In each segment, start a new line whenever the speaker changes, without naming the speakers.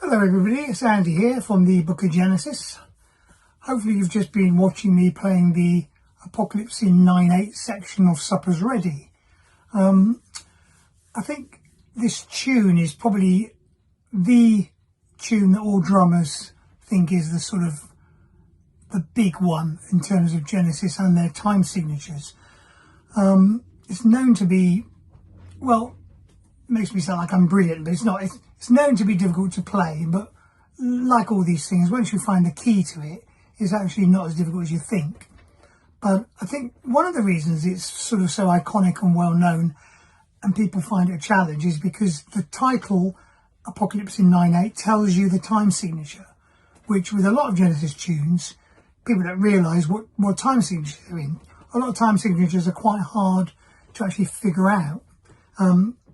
Hello everybody, it's Andy here from the Book of Genesis. Hopefully you've just been watching me playing the Apocalypse in 9/8 section of Supper's Ready. I think this tune is probably the tune that all drummers think is the big one in terms of Genesis and their time signatures. It's known to be, well, it makes me sound like I'm brilliant, but it's not. It's known to be difficult to play, but like all these things, once you find the key to it, it's actually not as difficult as you think. But I think one of the reasons it's so iconic and well known and people find it a challenge is because the title Apocalypse in 9/8 tells you the time signature, which with a lot of Genesis tunes, people don't realise what time signature they're in. A lot of time signatures are quite hard to actually figure out.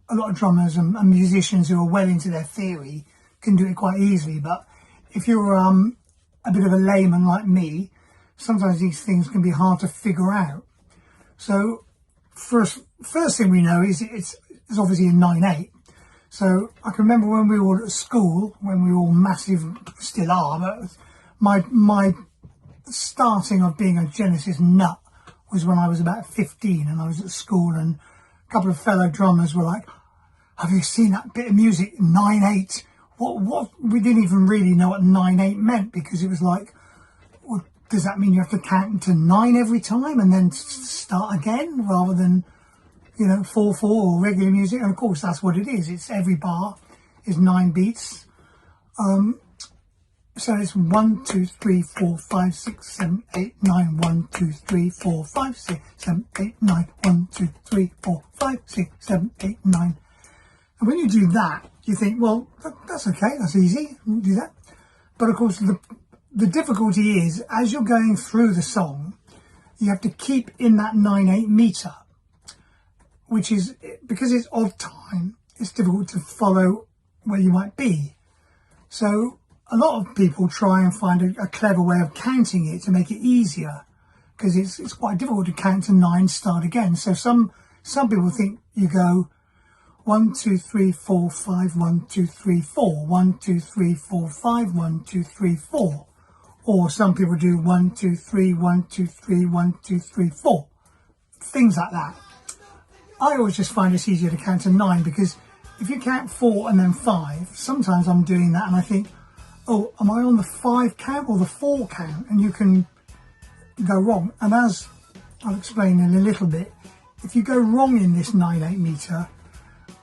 A lot of drummers and musicians who are well into their theory can do it quite easily, but if you're a bit of a layman like me, sometimes these things can be hard to figure out. So first thing we know is it's obviously in 9/8. So I can remember when we were at school, when we were all massive, still are, but my starting of being a Genesis nut was when I was about 15 and I was at school, and a couple of fellow drummers were like, "Have you seen that bit of music, 9/8? What? We didn't even really know what 9/8 meant, because it was like, well, does that mean you have to count to 9 every time and then start again rather than, 4/4 or regular music?" And of course, that's what it is. It's every bar is 9 beats. So it's 1, 2, 3, 4, 5, 6, 7, 8, 9. 1, 2, 3, 4, 5, 6, 7, 8, 9. 1, 2, 3, 4, 5, 6, 7, 8, 9. And when you do that, you think, well, that's okay, that's easy, you do that. But of course, the difficulty is, as you're going through the song, you have to keep in that 9/8 meter, which is, because it's odd time, it's difficult to follow where you might be. So a lot of people try and find a clever way of counting it to make it easier, because it's quite difficult to count to 9, start again. So some people think you go 1, 2, 3, 4, 5, 1, 2, 3, 4, 1, 2, 3, 4, 5, 1, 2, 3, 4. Or some people do 1, 2, 3, 1, 2, 3, 1, 2, 3, 4. Things like that. I always just find it's easier to count to 9, because if you count 4 and then 5, sometimes I'm doing that and I think, oh, am I on the 5 count or the 4 count? And you can go wrong. And as I'll explain in a little bit, if you go wrong in this 9/8 meter,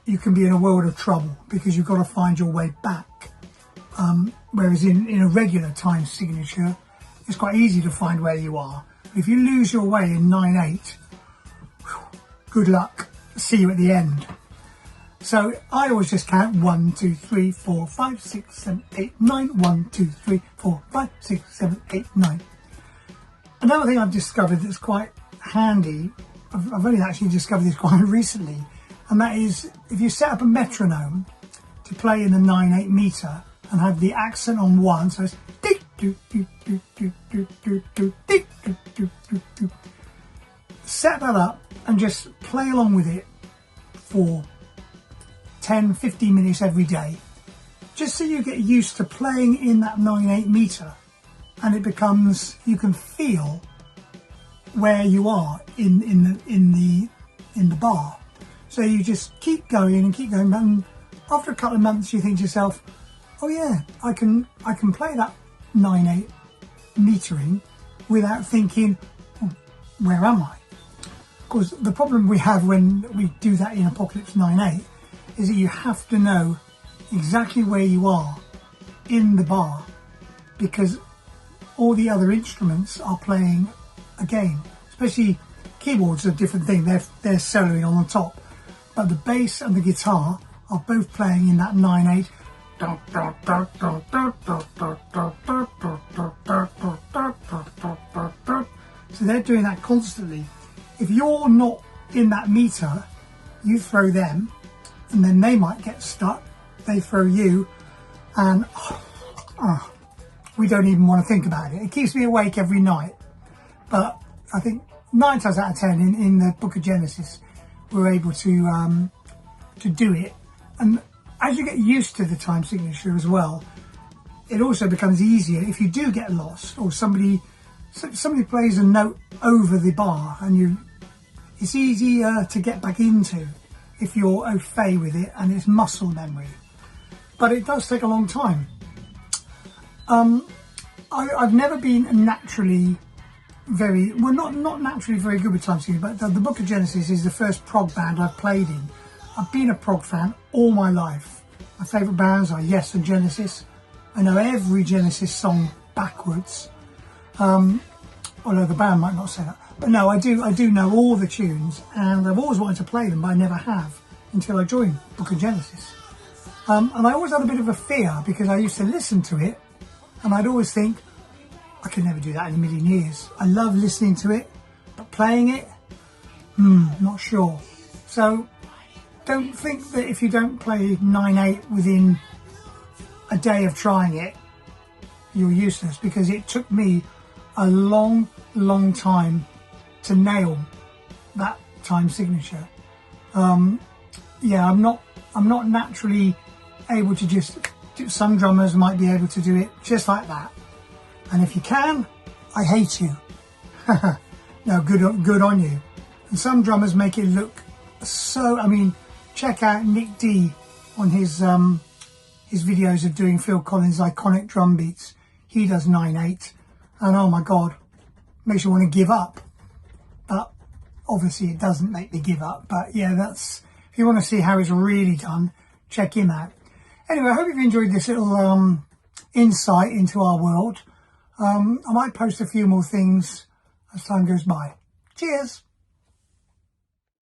you can be in a world of trouble, because you've got to find your way back. Whereas in a regular time signature, it's quite easy to find where you are. But if you lose your way in 9/8, good luck. See you at the end. So I always just count 1, 2, 3, 4, 5, 6, 7, 8, 9. 1, 2, 3, 4, 5, 6, 7, 8, 9. Another thing I've discovered that's quite handy, I've only actually discovered this quite recently, and that is, if you set up a metronome to play in the 9/8 meter and have the accent on 1, so it's tick, do, do, do, do, do, do, do, tick, do, do, do, do. Set that up and just play along with it for 10, 15 minutes every day, just so you get used to playing in that 9/8 meter, and it becomes, you can feel where you are in the bar. So you just keep going and keep going, and after a couple of months you think to yourself, oh yeah, I can play that 9/8 metering without thinking, oh, where am I? Of course, the problem we have when we do that in Apocalypse 9/8 is that you have to know exactly where you are in the bar, because all the other instruments are playing a game. Especially keyboards are a different thing, they're soloing on the top. But the bass and the guitar are both playing in that 9/8. So they're doing that constantly. If you're not in that meter, you throw them, and then they might get stuck. They throw you, and we don't even want to think about it. It keeps me awake every night. But I think 9 times out of 10 in the Book of Genesis, we're able to do it. And as you get used to the time signature as well, it also becomes easier if you do get lost, or somebody plays a note over the bar, and it's easier to get back into if you're au fait with it and it's muscle memory. But it does take a long time. I've never been naturally not naturally very good with time signature, but the Book of Genesis is the first prog band I've played in. I've been a prog fan all my life. My favourite bands are Yes and Genesis. I know every Genesis song backwards, although the band might not say that. But no, I do know all the tunes, and I've always wanted to play them, but I never have until I joined Book of Genesis. And I always had a bit of a fear, because I used to listen to it and I'd always think, I could never do that in a million years. I love listening to it, but playing it, not sure. So don't think that if you don't play 9/8 within a day of trying it, you're useless, because it took me a long time to nail that time signature. Yeah, I'm not naturally able to just do. Some drummers might be able to do it just like that, and if you can, I hate you. No, good on you. And some drummers make it look so. I mean, check out Nick D on his videos of doing Phil Collins' iconic drum beats. He does 9/8, and oh my god, makes you want to give up. But obviously it doesn't make me give up. But yeah, if you want to see how it's really done, check him out. Anyway, I hope you've enjoyed this little insight into our world. I might post a few more things as time goes by. Cheers!